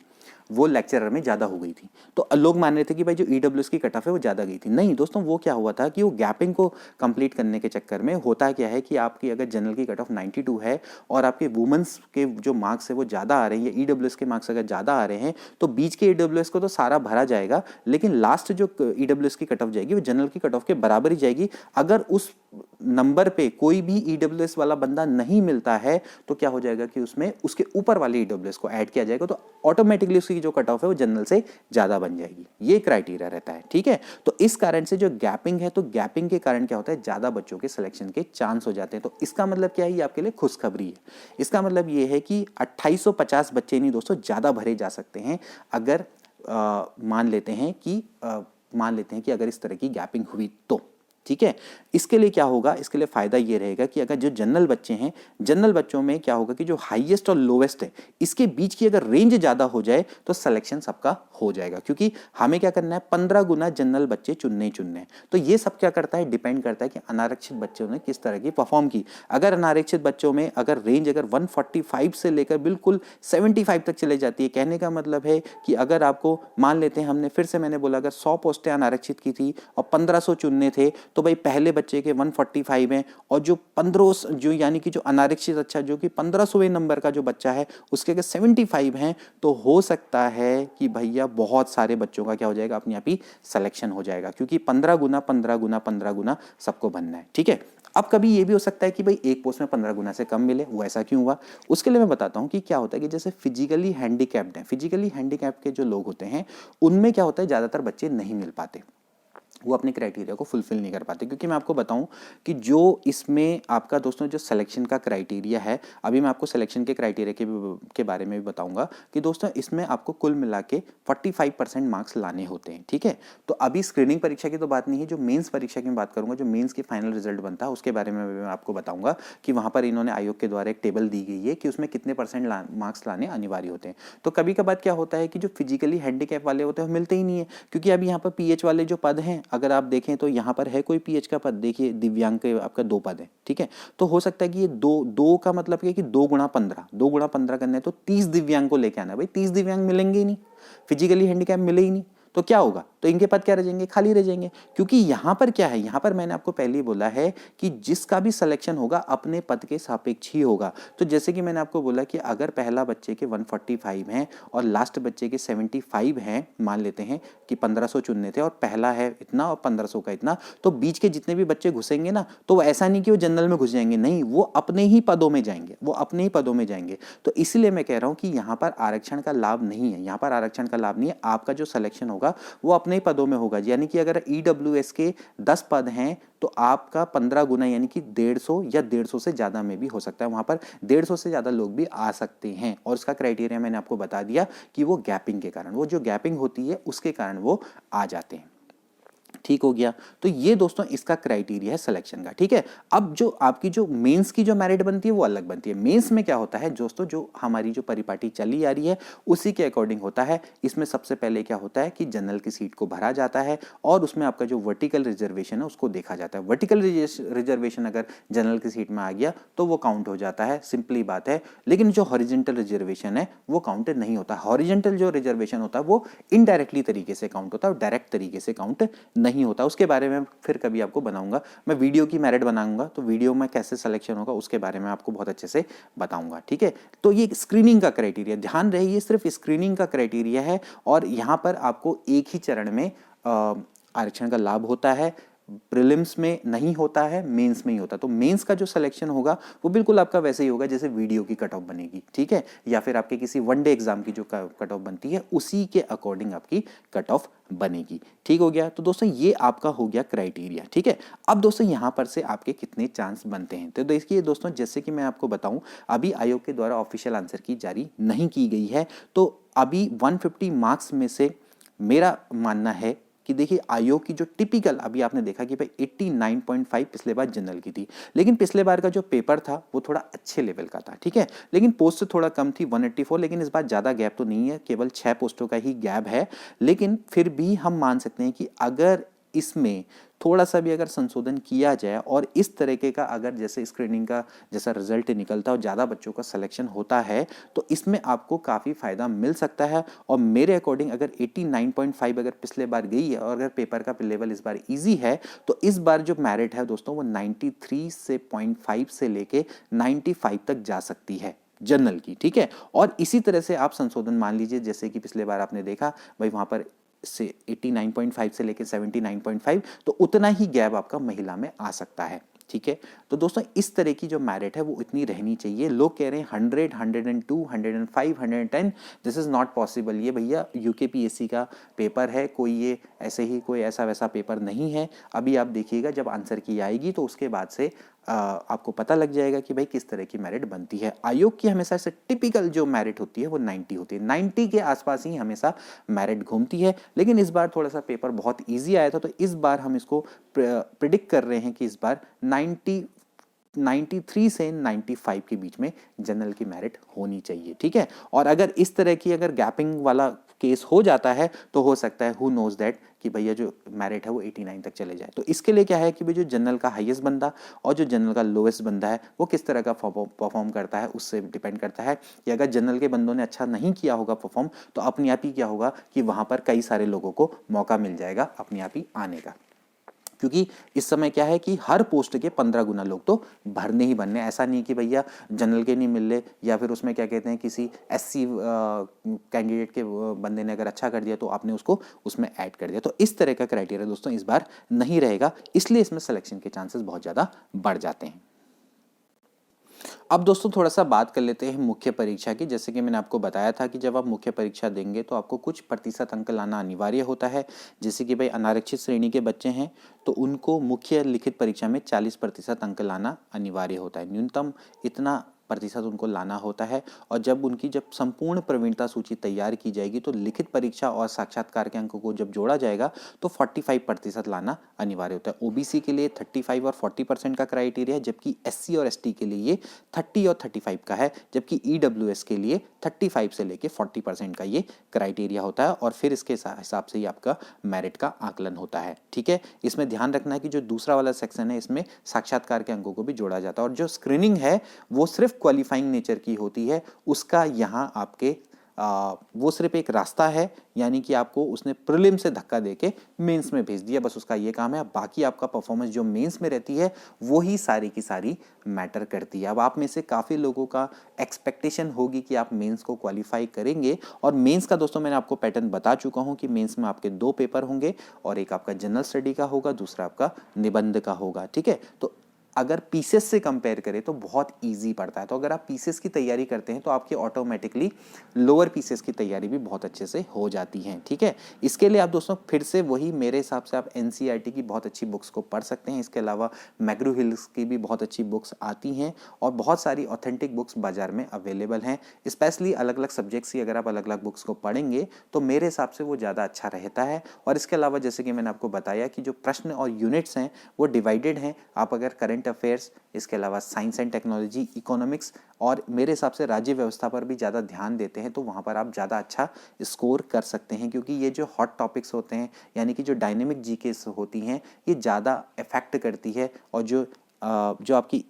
वो लेक्चरर में ज्यादा हो गई थी, तो लोग मान रहे थे कि भाई जो ईडब्ल्यूएस की कट ऑफ है वो ज्यादा गई थी। नहीं दोस्तों, वो क्या हुआ था कि वो गैपिंग को कंप्लीट करने के चक्कर में होता क्या है कि आपकी अगर जनरल की कट ऑफ 92 है और आपके वुमेन्स के जो मार्क्स है वो ज़्यादा आ रहे हैं या ईडब्ल्यूएस के मार्क्स अगर ज़्यादा आ रहे हैं तो बीच के ईडब्ल्यूएस को तो सारा भरा जाएगा, लेकिन लास्ट जो ईडब्ल्यूएस की कट ऑफ जाएगी वो जनरल की कट ऑफ के बराबर ही जाएगी। अगर उस नंबर पे कोई भी ईडब्ल्यूएस वाला बंदा नहीं मिलता है तो क्या हो जाएगा कि उसमें उसके ऊपर वाले ईडब्ल्यूएस को ऐड किया जाएगा, तो ऑटोमेटिकली उसकी जो कट ऑफ है वो जनरल से ज़्यादा बन जाएगी। ये क्राइटेरिया रहता है, ठीक है। तो इस कारण से जो गैपिंग है, तो गैपिंग के कारण क्या होता है? ज़्यादा बच्चों के सिलेक्शन के चांस हो जाते हैं। तो इसका मतलब क्या है? ये आपके लिए खुशखबरी है। इसका मतलब ये है कि 2850 बच्चे नहीं दोस्तों, ज़्यादा भरे जा सकते हैं अगर मान लेते हैं कि अगर इस तरह की गैपिंग हुई तो, ठीक है। इसके लिए क्या होगा? इसके लिए फायदा ये रहेगा कि अगर जो जनरल बच्चे हैं, जनरल बच्चों में क्या होगा कि जो हाईएस्ट और लोवेस्ट है इसके बीच की अगर रेंज ज्यादा हो जाए तो सिलेक्शन सबका हो जाएगा, क्योंकि हमें क्या करना है? 15 गुना जनरल बच्चे चुनने हैं। तो ये सब क्या करता है? डिपेंड करता है कि अनारक्षित बच्चों ने किस तरह की परफॉर्म की। अगर अनारक्षित बच्चों में अगर रेंज अगर 145 से लेकर बिल्कुल 75 तक चले जाती है, कहने का मतलब है कि अगर आपको मान लेते हैं, हमने फिर से मैंने बोला अगर 100 पोस्टें अनारक्षित की थी और 1500 चुनने थे, तो भाई पहले बच्चे के 145 हैं और जो 15 जो यानी कि जो अनारक्षित अच्छा जो कि 1500वें नंबर का जो बच्चा है उसके अगर 75 हैं, तो हो सकता है कि भैया बहुत सारे बच्चों का क्या हो जाएगा? अपने आप ही सिलेक्शन हो जाएगा, क्योंकि 15 गुना 15 गुना 15 गुना सबको बनना है, ठीक है। अब कभी ये भी हो सकता है कि भाई एक पोस्ट में 15 गुना से कम मिले, वो ऐसा क्यों हुआ? उसके लिए मैं बताता हूँ कि क्या होता है कि जैसे फिजिकली हैंडीकैप्ड हैं, फिजिकली हैंडीकैप के जो लोग होते हैं उनमें क्या होता है? ज़्यादातर बच्चे नहीं मिल पाते, वो अपने क्राइटेरिया को फुलफिल नहीं कर पाते। क्योंकि मैं आपको बताऊं कि जो इसमें आपका दोस्तों जो सिलेक्शन का क्राइटेरिया है, अभी मैं आपको सिलेक्शन के क्राइटेरिया के बारे में भी बताऊंगा कि दोस्तों इसमें आपको कुल मिला के 45% मार्क्स लाने होते हैं, ठीक है। तो अभी स्क्रीनिंग परीक्षा की तो बात नहीं है, जो मेंस परीक्षा की मैं बात करूंगा, जो मेंस की फाइनल रिजल्ट बनता है उसके बारे में मैं आपको बताऊंगा कि वहां पर इन्होंने आयोग के द्वारा एक टेबल दी गई है कि उसमें कितने % मार्क्स लाने अनिवार्य होते हैं। तो कभी कभार क्या होता है कि जो फिजिकली हैंडीकैप वाले होते हैं वो मिलते ही नहीं है, क्योंकि अभी यहाँ पर PH वाले जो पद हैं अगर आप देखें तो यहाँ पर है कोई पीएच का पद, देखिए दिव्यांग के आपका 2 पद है, ठीक है। तो हो सकता है कि ये दो का मतलब क्या है कि 2 गुणा 15 करना है तो 30 दिव्यांग को लेके आना है। भाई 30 दिव्यांग मिलेंगे ही नहीं, फिजिकली हैंडीकैप मिले ही नहीं, तो क्या होगा, तो इनके पद क्या रह जाएंगे, खाली रह जाएंगे। क्योंकि यहां पर क्या है, यहां पर मैंने आपको पहले ही बोला है कि जिसका भी सिलेक्शन होगा अपने पद के सापेक्ष ही होगा। तो जैसे कि मैंने आपको बोला कि अगर पहला बच्चे के 145 हैं और लास्ट बच्चे के 75 हैं, मान लेते हैं कि 1500 चुनने थे और पहला है इतना और 1500 का इतना, तो बीच के जितने भी बच्चे घुसेंगे ना, तो वो ऐसा नहीं कि वो जनरल में घुस जाएंगे, नहीं, वो अपने ही पदों में जाएंगे, वो अपने ही पदों में जाएंगे। तो इसलिए मैं कह रहा हूं कि यहां पर आरक्षण का लाभ नहीं है, यहां पर आरक्षण का लाभ नहीं है, आपका जो सिलेक्शन होगा वो अपने ही पदों में होगा। यानी कि अगर ईडब्ल्यूएस के 10 पद हैं तो आपका 15 गुना यानी कि 150 या 150 से ज्यादा में भी हो सकता है, वहां पर 150 से ज्यादा लोग भी आ सकते हैं। और इसका क्राइटेरिया मैंने आपको बता दिया कि वो गैपिंग के कारण, वो जो गैपिंग होती है उसके कारण वो आ जाते हैं। ठीक हो गया। तो ये दोस्तों इसका क्राइटेरिया है सिलेक्शन का, ठीक है। अब जो आपकी जो मेंस की जो मेरिट बनती है वो अलग बनती है। मेंस में क्या होता है दोस्तों, जो हमारी जो परिपाटी चली आ रही है उसी के अकॉर्डिंग होता है। इसमें सबसे पहले क्या होता है कि जनरल की सीट को भरा जाता है और उसमें आपका जो वर्टिकल रिजर्वेशन है उसको देखा जाता है। वर्टिकल रिजर्वेशन अगर जनरल की सीट में आ गया तो वो काउंट हो जाता है, सिंपली बात है। लेकिन जो हॉरिजेंटल रिजर्वेशन है वो काउंट नहीं होता। हॉरिजेंटल जो रिजर्वेशन होता है वो इनडायरेक्टली तरीके से काउंट होता है और डायरेक्ट तरीके से काउंट नहीं होता। उसके बारे में फिर कभी आपको बनाऊंगा मैं वीडियो की मेरिट बनाऊंगा, तो वीडियो में कैसे सिलेक्शन होगा उसके बारे में आपको बहुत अच्छे से बताऊंगा, ठीक है। तो ये स्क्रीनिंग का क्राइटेरिया, ध्यान रहे ये सिर्फ स्क्रीनिंग का क्राइटेरिया है और यहां पर आपको एक ही चरण में आरक्षण का लाभ होता है। प्रीलिम्स में नहीं होता है, मेंस में ही होता है। तो मेंस का जो सिलेक्शन होगा वो बिल्कुल आपका वैसे ही होगा जैसे वीडियो की कट ऑफ बनेगी, ठीक है, या फिर आपके किसी वनडे एग्जाम की जो कट ऑफ बनती है उसी के अकॉर्डिंग आपकी कट ऑफ बनेगी। ठीक हो गया। तो दोस्तों ये आपका हो गया क्राइटेरिया, ठीक है। अब दोस्तों यहां पर से आपके कितने चांस बनते हैं, तो देखिए दोस्तों, जैसे कि मैं आपको बताऊं, अभी आयोग के द्वारा ऑफिशियल आंसर की जारी नहीं की गई है। तो अभी 150 मार्क्स में से मेरा मानना है कि देखिए आयोग की जो टिपिकल, अभी आपने देखा कि भाई 89.5 पिछले बार जनरल की थी, लेकिन पिछले बार का जो पेपर था वो थोड़ा अच्छे लेवल का था, ठीक है, लेकिन पोस्ट थोड़ा कम थी 184। लेकिन इस बार ज़्यादा गैप तो नहीं है, केवल 6 पोस्टों का ही गैप है। लेकिन फिर भी हम मान सकते हैं कि अगर इसमें थोड़ा सा भी अगर संशोधन किया जाए और इस तरीके का अगर जैसे स्क्रीनिंग का जैसा रिजल्ट निकलता है और ज़्यादा बच्चों का सिलेक्शन होता है तो इसमें आपको काफ़ी फायदा मिल सकता है। और मेरे अकॉर्डिंग अगर 89.5 अगर पिछले बार गई है और अगर पेपर का लेवल इस बार इजी है तो इस बार जो मेरिट है दोस्तों वो 93 से 0.5 से लेके 95 तक जा सकती है जनरल की, ठीक है। और इसी तरह से आप संशोधन मान लीजिए, जैसे कि पिछले बार आपने देखा भाई वहां पर से 89.5 से लेकर 79.5, तो उतना ही गैप आपका महिला में आ सकता है, ठीक है। तो दोस्तों इस तरह की जो मेरिट है वो इतनी रहनी चाहिए। लोग कह रहे हैं 100, 102, 105, 110, दिस इज नॉट पॉसिबल। ये भैया यूकेपीएससी का पेपर है, कोई ये ऐसे ही कोई ऐसा वैसा पेपर नहीं है। अभी आप देखिएगा जब आंसर की आएगी तो उसके बाद से आपको पता लग जाएगा कि भाई किस तरह की मेरिट बनती है। आयोग की हमेशा से टिपिकल जो मेरिट होती है वो 90 होती है, 90 के आसपास ही हमेशा मेरिट घूमती है। लेकिन इस बार थोड़ा सा पेपर बहुत इजी आया था तो इस बार हम इसको प्रिडिक्ट कर रहे हैं कि इस बार 93 से 95 के बीच में जनरल की मेरिट होनी चाहिए, ठीक है। और अगर इस तरह की अगर गैपिंग वाला केस हो जाता है तो हो सकता है हु नोज दैट कि भैया जो मेरिट है वो 89 तक चले जाए। तो इसके लिए क्या है कि भाई जो जनरल का हाईएस्ट बंदा और जो जनरल का लोएस्ट बंदा है वो किस तरह का परफॉर्म करता है उससे डिपेंड करता है कि अगर जनरल के बंदों ने अच्छा नहीं किया होगा परफॉर्म तो अपने आप ही क्या होगा कि वहां पर कई सारे लोगों को मौका मिल जाएगा अपने आप ही आने का। क्योंकि इस समय क्या है कि हर पोस्ट के 15 गुना लोग तो भरने ही भरने, ऐसा नहीं कि भैया जनरल के नहीं मिल रहे या फिर उसमें क्या कहते हैं किसी एससी कैंडिडेट के बंदे ने अगर अच्छा कर दिया तो आपने उसको उसमें ऐड कर दिया। तो इस तरह का क्राइटेरिया दोस्तों इस बार नहीं रहेगा, इसलिए इसमें सिलेक्शन के चांसेस बहुत ज़्यादा बढ़ जाते हैं। अब दोस्तों थोड़ा सा बात कर लेते हैं मुख्य परीक्षा की। जैसे कि मैंने आपको बताया था कि जब आप मुख्य परीक्षा देंगे तो आपको कुछ प्रतिशत अंक लाना अनिवार्य होता है। जैसे कि भाई अनारक्षित श्रेणी के बच्चे हैं तो उनको मुख्य लिखित परीक्षा में 40% अंक लाना अनिवार्य होता है। न्यूनतम इतना प्रतिशत उनको लाना होता है। और जब संपूर्ण प्रवीणता सूची तैयार की जाएगी तो लिखित परीक्षा और साक्षात्कार के अंकों को जब जोड़ा जाएगा तो 45% लाना अनिवार्य होता है। ओबीसी के लिए 35 और 40% का क्राइटेरिया है, जबकि एससी और एसटी के लिए ये 30 और 35 का है, जबकि ईडब्ल्यूएस के लिए 35 से लेके 40% का ये क्राइटेरिया होता है। और फिर इसके हिसाब से ही आपका मेरिट का आकलन होता है। ठीक है, इसमें ध्यान रखना है कि जो दूसरा वाला सेक्शन है इसमें साक्षात्कार के अंकों को भी जोड़ा जाता है। और जो स्क्रीनिंग है वो सिर्फ क्वालिफाइंग नेचर की होती है, उसका यहाँ आपके वो सिर्फ एक रास्ता है, यानी कि आपको उसने प्रीलिम से धक्का देके मेंस में भेज दिया, बस उसका ये काम है। बाकी आपका परफॉर्मेंस जो मेंस में रहती है वो ही सारी की सारी मैटर करती है। अब आप में से काफ़ी लोगों का एक्सपेक्टेशन होगी कि आप मेंस को क्वालिफाई करेंगे, और मेंस का दोस्तों मैंने आपको पैटर्न बता चुका हूँ कि मेंस में आपके 2 पेपर होंगे, और एक आपका जनरल स्टडी का होगा, दूसरा आपका निबंध का होगा। ठीक है, तो अगर पीसेस से कंपेयर करें तो बहुत इजी पड़ता है। तो अगर आप पीसेस की तैयारी करते हैं तो आपकी ऑटोमेटिकली लोअर पीसेस की तैयारी भी बहुत अच्छे से हो जाती है। ठीक है, इसके लिए आप दोस्तों फिर से वही मेरे हिसाब से आप एनसीईआरटी की बहुत अच्छी बुक्स को पढ़ सकते हैं। इसके अलावा मैग्रू हिल्स की भी बहुत अच्छी बुक्स आती हैं, और बहुत सारी ऑथेंटिक बुक्स बाजार में अवेलेबल हैं। स्पेशली अलग अलग सब्जेक्ट्स की अगर आप अलग अलग बुक्स को पढ़ेंगे तो मेरे हिसाब से वो ज़्यादा अच्छा रहता है। और इसके अलावा जैसे कि मैंने आपको बताया कि जो प्रश्न और यूनिट्स हैं वो डिवाइडेड हैं। आप अगर करंट अफेयर्स, इसके अलावा साइंस एंड टेक्नोलॉजी, इकोनॉमिक्स और मेरे हिसाब से राज्य व्यवस्था पर भी ज़्यादा ध्यान देते हैं तो वहाँ पर आप ज़्यादा अच्छा स्कोर कर सकते हैं, क्योंकि ये जो हॉट टॉपिक्स होते हैं यानी कि जो डायनेमिक जीके होती हैं ये ज़्यादा इफेक्ट करती है, और जो आपकी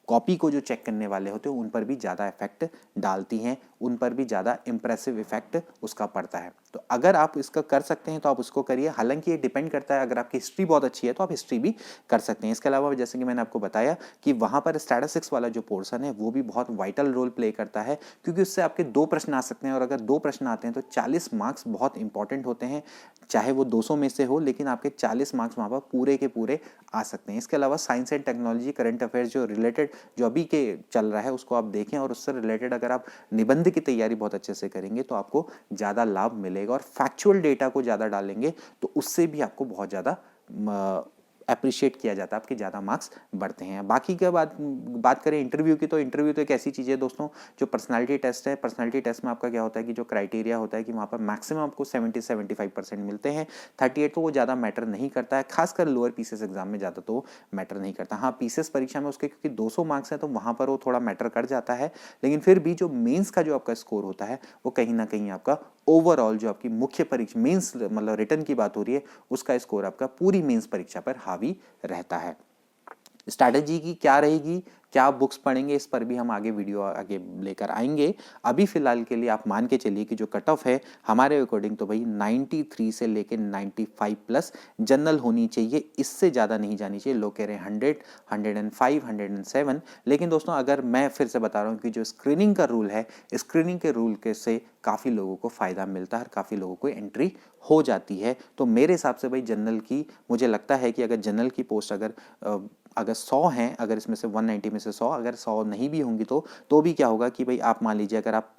कॉपी को जो चेक करने वाले होते हैं उन पर भी ज़्यादा इफेक्ट डालती हैं, उन पर भी ज़्यादा इंप्रेसिव इफेक्ट उसका पड़ता है। तो अगर आप इसका कर सकते हैं तो आप उसको करिए। हालांकि ये डिपेंड करता है, अगर आपकी हिस्ट्री बहुत अच्छी है तो आप हिस्ट्री भी कर सकते हैं। इसके अलावा जैसे कि मैंने आपको बताया कि वहाँ पर स्टैटिस्टिक्स वाला जो पोर्शन है वो भी बहुत वाइटल रोल प्ले करता है, क्योंकि उससे आपके 2 प्रश्न आ सकते हैं, और अगर 2 प्रश्न आते हैं तो 40 मार्क्स बहुत इंपॉर्टेंट होते हैं, चाहे वो 200 में से हो, लेकिन आपके 40 मार्क्स वहाँ पर पूरे के पूरे आ सकते हैं। इसके अलावा science and technology, current affairs जो रिलेटेड जो अभी के चल रहा है उसको आप देखें, और उससे रिलेटेड अगर आप निबंध की तैयारी बहुत अच्छे से करेंगे तो आपको ज़्यादा लाभ मिलेगा। और फैक्चुअल डेटा को ज़्यादा डालेंगे तो उससे भी आपको बहुत ज़्यादा अप्रिशिएट किया जाता है, आपके ज़्यादा मार्क्स बढ़ते हैं। बाकी के बात करें इंटरव्यू की, तो इंटरव्यू तो एक ऐसी चीज़ है दोस्तों जो पर्सनालिटी टेस्ट है। पर्सनालिटी टेस्ट में आपका क्या होता है कि जो क्राइटेरिया होता है कि वहाँ पर मैक्सिमम आपको 70-75% मिलते हैं, 38 तो वो ज़्यादा मैटर नहीं करता है, खासकर लोअर पीसीएस एग्जाम में ज़्यादा तो मैटर नहीं करता। हाँ, पीसीएस परीक्षा में उसके क्योंकि 200 मार्क्स हैं तो वहाँ पर वो थोड़ा मैटर कर जाता है, लेकिन फिर भी जो मेंस का जो आपका स्कोर होता है वो कहीं ना कहीं आपका ओवरऑल जो आपकी मुख्य परीक्षा मेंस मतलब रिटर्न की बात हो रही है उसका स्कोर आपका पूरी मेंस परीक्षा पर हावी रहता है। स्ट्रैटेजी की क्या रहेगी, क्या बुक्स पढ़ेंगे, इस पर भी हम आगे वीडियो आगे लेकर आएंगे। अभी फिलहाल के लिए आप मान के चलिए कि जो कट ऑफ है हमारे अकॉर्डिंग तो भाई 93 से लेके 95 प्लस जनरल होनी चाहिए, इससे ज़्यादा नहीं जानी चाहिए। लोग कह रहे हैं 100, 105, 107, लेकिन दोस्तों अगर मैं फिर से बता रहा हूँ कि जो स्क्रीनिंग का रूल है, स्क्रीनिंग के रूल के से काफ़ी लोगों को फ़ायदा मिलता है और काफ़ी लोगों को एंट्री हो जाती है। तो मेरे हिसाब से भाई जनरल की मुझे लगता है कि अगर जनरल की पोस्ट अगर 100 हैं, अगर इसमें से 190 में से 100 अगर 100 नहीं भी होंगी तो भी क्या होगा कि भाई आप मान लीजिए अगर आप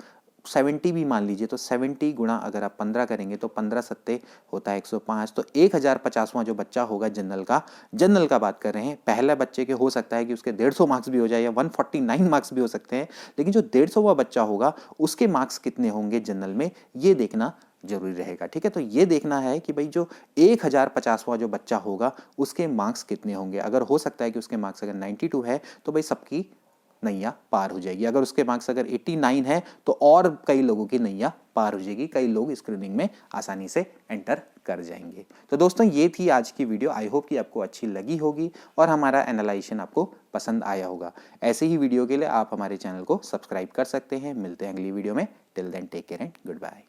70 भी मान लीजिए तो 70 गुणा अगर आप 15 करेंगे तो 15 सत्ते होता है 105, तो 1050वां जो बच्चा होगा जनरल का बात कर रहे हैं, पहले बच्चे के हो सकता है कि उसके 150 मार्क्स भी हो जाए या 149 मार्क्स भी हो सकते हैं, लेकिन जो 150वां बच्चा होगा उसके मार्क्स कितने होंगे जनरल में ये देखना जरूरी रहेगा। ठीक है, तो ये देखना है कि भाई जो 1050वां जो बच्चा होगा उसके मार्क्स कितने होंगे। अगर हो सकता है कि उसके मार्क्स अगर 92 है तो भाई सबकी नैया पार हो जाएगी, अगर उसके मार्क्स अगर 89 है तो और कई लोगों की नैया पार हो जाएगी, कई लोग स्क्रीनिंग में आसानी से एंटर कर जाएंगे। तो दोस्तों ये थी आज की वीडियो, आई होप कि आपको अच्छी लगी होगी और हमारा एनालाइजेशन आपको पसंद आया होगा। ऐसे ही वीडियो के लिए आप हमारे चैनल को सब्सक्राइब कर सकते हैं। मिलते हैं अगली वीडियो में, till then take care and good bye.